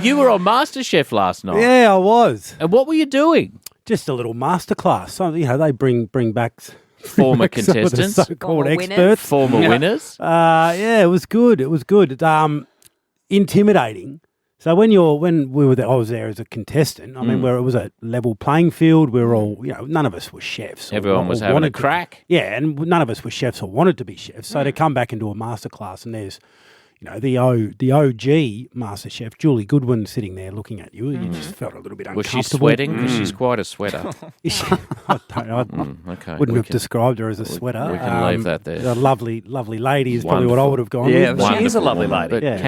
You were on Masterchef last night. Yeah, I was. And what were you doing? Just a little masterclass. So, they bring back Former some of the contestants? so-called Former winners? experts. Former winners? Yeah, it was good. It was good. Intimidating. So when we were there, I was there as a contestant. I mean, where it was a level playing field, we were all, none of us were chefs. Everyone was having a crack. And none of us were chefs or wanted to be chefs. So to come back into a masterclass and there's, the OG Masterchef, Julie Goodwin, sitting there looking at you, you just felt a little bit Was uncomfortable. she sweating? Because she's quite a sweater. I Okay. wouldn't have described her as a sweater. We can leave that there. A lovely lady is probably what I would have gone Yeah, with. she is a lovely lady. But Yeah.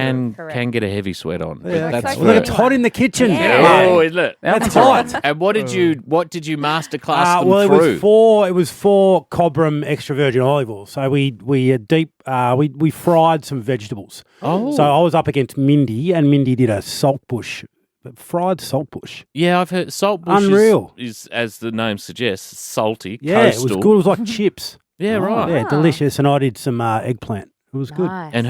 can get a heavy sweat on. Yeah, That's so Well, good. it's hot in the kitchen. Yeah. Oh, isn't it? That's hot. And what did you masterclass them Well, through? it was four Cobram extra virgin olive oil. So we fried some vegetables. Oh. So I was up against Mindy, and Mindy did a saltbush, fried saltbush. Yeah, I've heard saltbush Unreal. is, as the name suggests, salty, Yeah, coastal. it was good. It was like chips. Yeah, right. Yeah, delicious. And I did some eggplant. It was good. Nice. And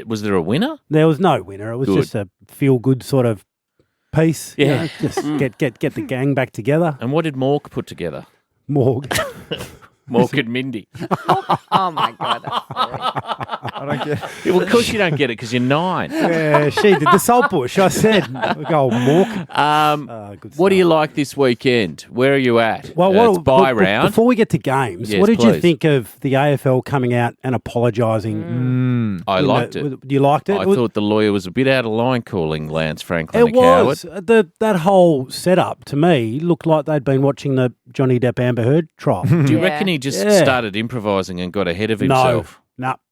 was there a winner? There was no winner. It was Good. just a feel-good sort of piece. Yeah. Just get the gang back together. And what did Mork put together? Morg. Mork and Mindy. Oh my God, that's silly. I don't get. Yeah, well, of course you don't get it because you're 9. Yeah, she did the saltbush. I said, go Mork. Good What do stuff. you like this weekend? Where are you at? Well, it's bye but round. Before we get to games, Yes, what did you please. think of the AFL coming out and apologising? I liked it. You liked it? I thought the lawyer was a bit out of line calling Lance Franklin it a coward. was. That whole setup to me looked like they'd been watching the Johnny Depp Amber Heard trial. Do you Yeah. reckon he just Yeah. started improvising and got ahead of No, himself?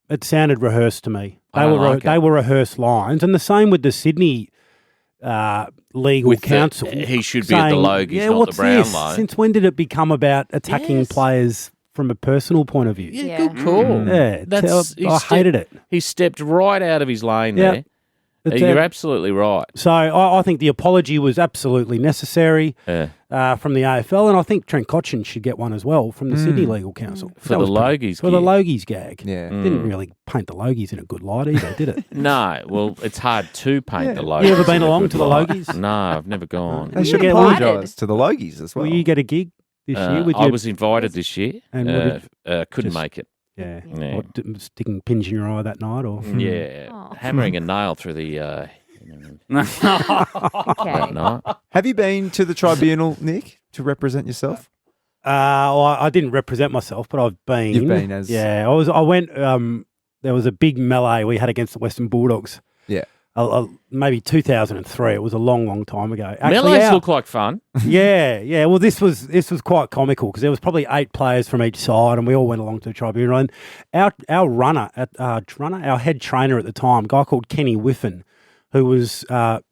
it sounded rehearsed to me. I don't like They it. were rehearsed lines, and the same with the Sydney legal With counsel. he should be at the saying, Logies, not what's the Brownlow. this? Since when did it become about attacking Yes. players from a personal point of view? Yeah, Yeah. good call. Yeah, he I hated it. He stepped right out of his lane Yeah. there. It's, You're absolutely right. So I think the apology was absolutely necessary Yeah. from the AFL, and I think Trent Cotchin should get one as well from the Sydney Legal Council. For That the was pretty- Logies For the gig. Logies gag. Yeah. Didn't really paint the Logies in a good light either, did it? No, well, it's hard to paint the Logies. You ever been in a along good to the light. Logies? No, I've never gone. They should get apologise to the Logies as well. Will you get a gig this year with I your... was invited this year. And what couldn't just- make it. Yeah. Yeah. What, sticking pins in your eye that night? Or Yeah, Oh. hammering a nail through the Okay. that night. Have you been to the tribunal, Nick, to represent yourself? Well, I didn't represent myself, but I've been. You've been as- Yeah, I went. There was a big melee we had against the Western Bulldogs. Yeah. Maybe 2003. It was a long time ago. Mellows look like fun. Yeah. Well, this was quite comical because there was probably 8 players from each side, and we all went along to the tribunal. And our our head trainer at the time, a guy called Kenny Whiffen, who was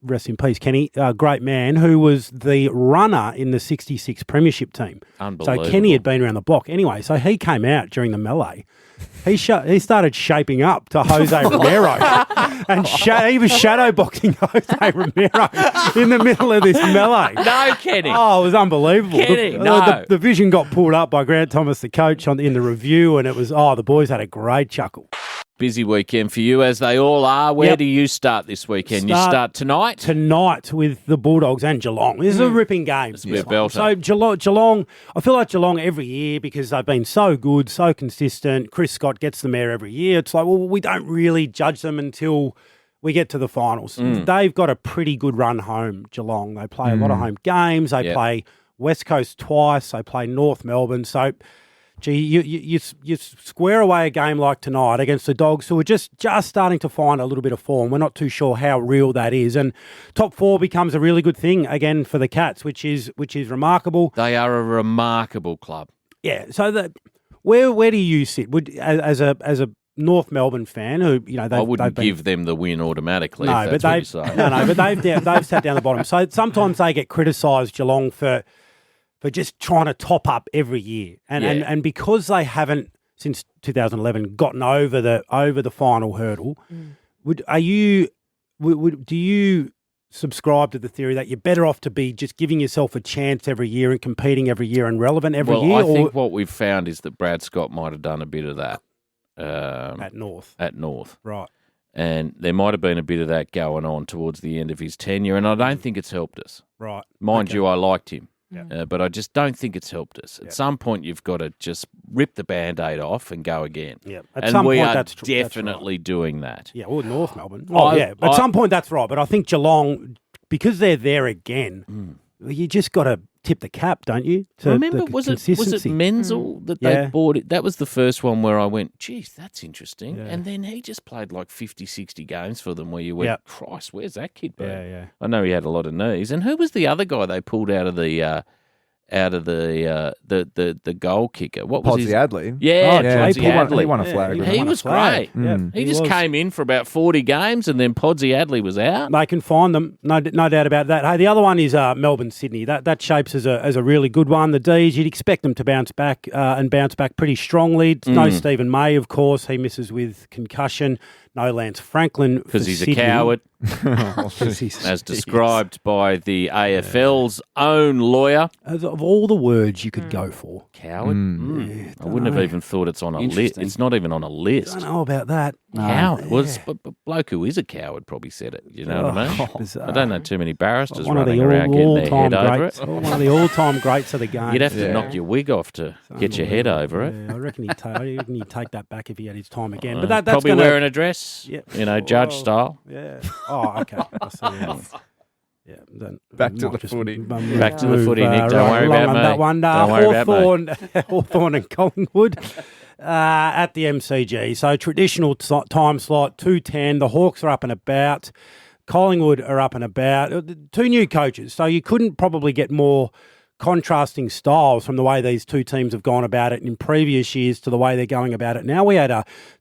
rest in peace, Kenny, great man, who was the runner in the '66 Premiership team. Unbelievable. So Kenny had been around the block anyway. So he came out during the melee. He started shaping up to Jose Romero, and he was shadowboxing Jose Romero in the middle of this melee. No, Kenny. Oh, it was unbelievable. Kenny, no. The vision got pulled up by Grant Thomas, the coach, in the review, and it was, the boys had a great chuckle. Busy weekend for you, as they all are. Where Yep. do you start this weekend? You start tonight? Tonight with the Bulldogs and Geelong. This is a ripping game. It's a bit this one. belter. So Geelong, I feel like Geelong every year because they've been so good, so consistent. Chris Scott gets them there every year. It's like, well, we don't really judge them until we get to the finals. They've got a pretty good run home, Geelong. They play a lot of home games. They Yep. play West Coast twice. They play North Melbourne. So, gee, you square away a game like tonight against the Dogs, who are just starting to find a little bit of form. We're not too sure how real that is, and top 4 becomes a really good thing again for the Cats, which is remarkable. They are a remarkable club. Yeah. So where do you sit? As a North Melbourne fan, who I wouldn't give them the win automatically. no, if but that's what you say. but they've sat down the bottom. So sometimes they get criticised, Geelong, for just trying to top up every year, and because they haven't since 2011 gotten over the final hurdle. Do you subscribe to the theory that you're better off to be just giving yourself a chance every year and competing every year and relevant every year? I think what we've found is that Brad Scott might have done a bit of that at North, at North. right? And there might have been a bit of that going on towards the end of his tenure, and I don't think it's helped us. Right. Mind Okay. you, I liked him, Yeah. but I just don't think it's helped us. At some point, you've got to just rip the Band-Aid off and go again. Yeah. At And some we point, are that's definitely doing that. Yeah, or North Melbourne. Oh, yeah. At some point, that's right. But I think Geelong, because they're there again, you just got to tip the cap, don't you? To Remember, the was it consistency. Menzel that they Yeah. bought it? That was the first one where I went, geez, that's interesting. Yeah. And then he just played like 50, 60 games for them where you went, Yep. Christ, where's that kid been? Yeah. I know he had a lot of knees. And who was the other guy they pulled out of the goal kicker? What was Podsy his? Adley. Yeah, yeah, Podsy Adley. He won a flag. He was great. Yeah, He just was. came in for about 40 games and then Podsy Adley was out. They can find them, no doubt about that. Hey, the other one is Melbourne Sydney. That shapes as a really good one. The D's, you'd expect them to bounce back and bounce back pretty strongly. It's no Stephen May, of course. He misses with concussion. No Lance Franklin Because he's Sydney. a coward, He's- as described by the AFL's own lawyer. of all the words you could go for. Coward? I wouldn't have even thought it's on a list. Interesting. It's not even on a I list. don't know about that. Coward. Well, it's a bloke who is a coward probably said it. You know what I mean? Bizarre. I don't know too many barristers One of running the around getting their all-time head over greats. it. One of the all-time greats of the game. You'd have to knock your wig off to get your head over it. Yeah, I reckon he'd take that back if he had his time again. But that's Probably gonna, wearing a dress, Yeah. judge Well, style. Yeah. Oh, okay. I see. Yeah. Then Back to might the just footy. Back to the move, footy, Nick. Don't right worry along about on me. that one. Don't worry about me. Hawthorn and Collingwood at the MCG. So traditional time slot, 2:10. The Hawks are up and about. Collingwood are up and about. Two new coaches. So you couldn't probably get more contrasting styles from the way these two teams have gone about it in previous years to the way they're going about it now. We had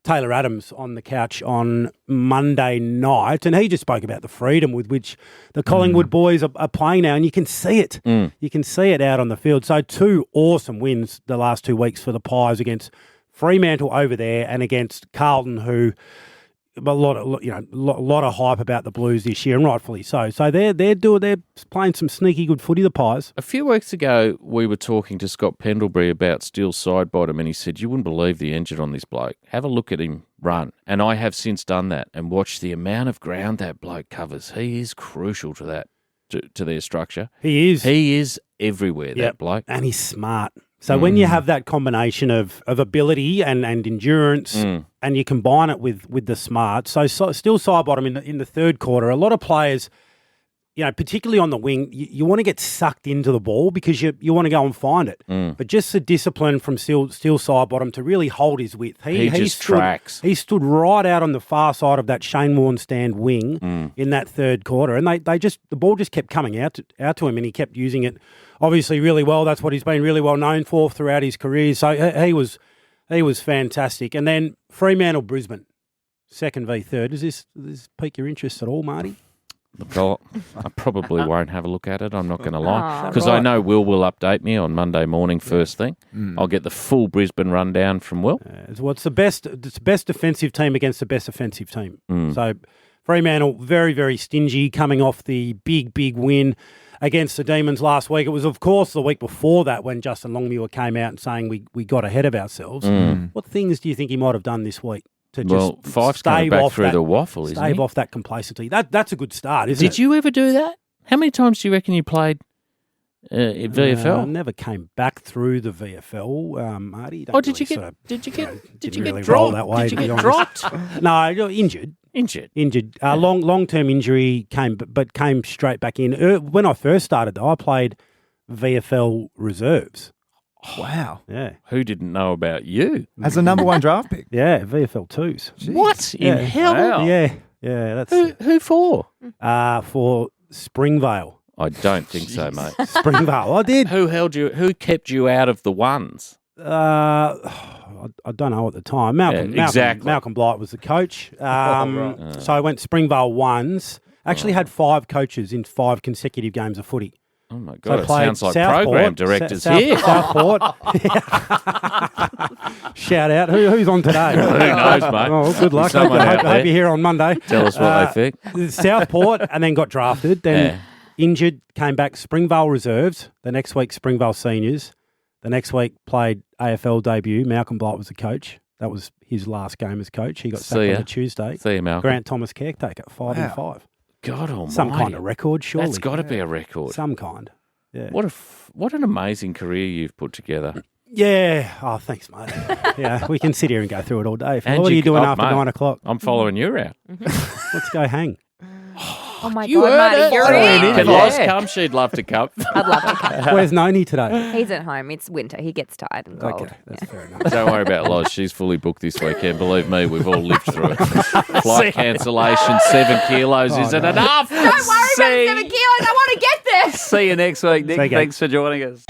Taylor Adams on the couch on Monday night, and he just spoke about the freedom with which the Collingwood boys are playing now, and you can see it. You can see it out on the field. So two awesome wins the last 2 weeks for the Pies against Fremantle over there and against Carlton, who a lot of hype about the Blues this year, and rightfully so. So they're playing some sneaky good footy, the Pies. A few weeks ago, we were talking to Scott Pendlebury about Steele's side bottom, and he said, you wouldn't believe the engine on this bloke. Have a look at him run. And I have since done that and watched the amount of ground that bloke covers. He is crucial to that, to their structure. He is. He is everywhere, that bloke. And he's smart. So when you have that combination of ability and endurance, and you combine it with the smart, so still side bottom in the third quarter, a lot of players, particularly on the wing, you want to get sucked into the ball because you want to go and find it. But just the discipline from Steel side bottom to really hold his width. He just tracks. He stood right out on the far side of that Shane Warne stand wing in that third quarter, and the ball just kept coming out to him, and he kept using it obviously really well. That's what he's been really well known for throughout his career. So he was fantastic. And then Fremantle Brisbane, second v third. Does this pique your interest at all, Marty? Look, I probably won't have a look at it. I'm not going to lie. Oh. Because I know Will update me on Monday morning first thing. I'll get the full Brisbane rundown from Will. It's the best defensive team against the best offensive team. So Fremantle, very, very stingy, coming off the big win against the Demons last week. It was, of course, the week before that when Justin Longmuir came out and saying we got ahead of ourselves. What things do you think he might have done this week to just Fife's coming back through the waffle, isn't stave he? off that complacency? That's a good start, isn't it? Did you ever do that? How many times do you reckon you played in VFL? I never came back through the VFL, Marty. Did you get really dropped? roll that way, Did to you be get honest. dropped? No, you're injured. Injured. Long-term injury came straight back in. When I first started, though, I played VFL reserves. Wow. Yeah. Who didn't know about you? As a number one draft pick. Yeah, VFL 2s. What in hell? Wow. Yeah, that's Who for? for Springvale. I don't think so, mate. Springvale. I did. Who kept you out of the ones? I don't know at the time. Malcolm Blight was the coach. So I went Springvale 1s. Actually had 5 coaches in 5 consecutive games of footy. Oh my God, it played sounds like Southport, program directors here. Southport. Shout out. Who's on today? Who knows, mate? Oh, good luck. Someone out Hope there. you're here on Monday. Tell us what they think. Southport, and then got drafted. Then injured, came back Springvale reserves. The next week, Springvale seniors. The next week, played AFL debut. Malcolm Blight was the coach. That was his last game as coach. He got See sacked on ya. a Tuesday. See you, Malcolm. Grant Thomas caretaker, 5-5. God almighty. Some kind of record, surely. That's got to be a record. Some kind. Yeah. What an amazing career you've put together. Yeah. Oh, thanks, mate. Yeah, we can sit here and go through it all day. And What are you doing oh, after mate, 9 o'clock? I'm following you around. Let's go hang. Oh my God, Marty, you're in. Can Loz come? She'd love to come. I'd love to come. Where's Noni today? He's at home. It's winter. He gets tired and cold. Okay, that's fair enough. Don't worry about Loz. She's fully booked this weekend. Believe me, we've all lived through it. Flight cancellation, 7 kilos. Is it enough? Don't worry about 7 kilos. I want to get there. See you next week, Nick. See you. Thanks for joining us.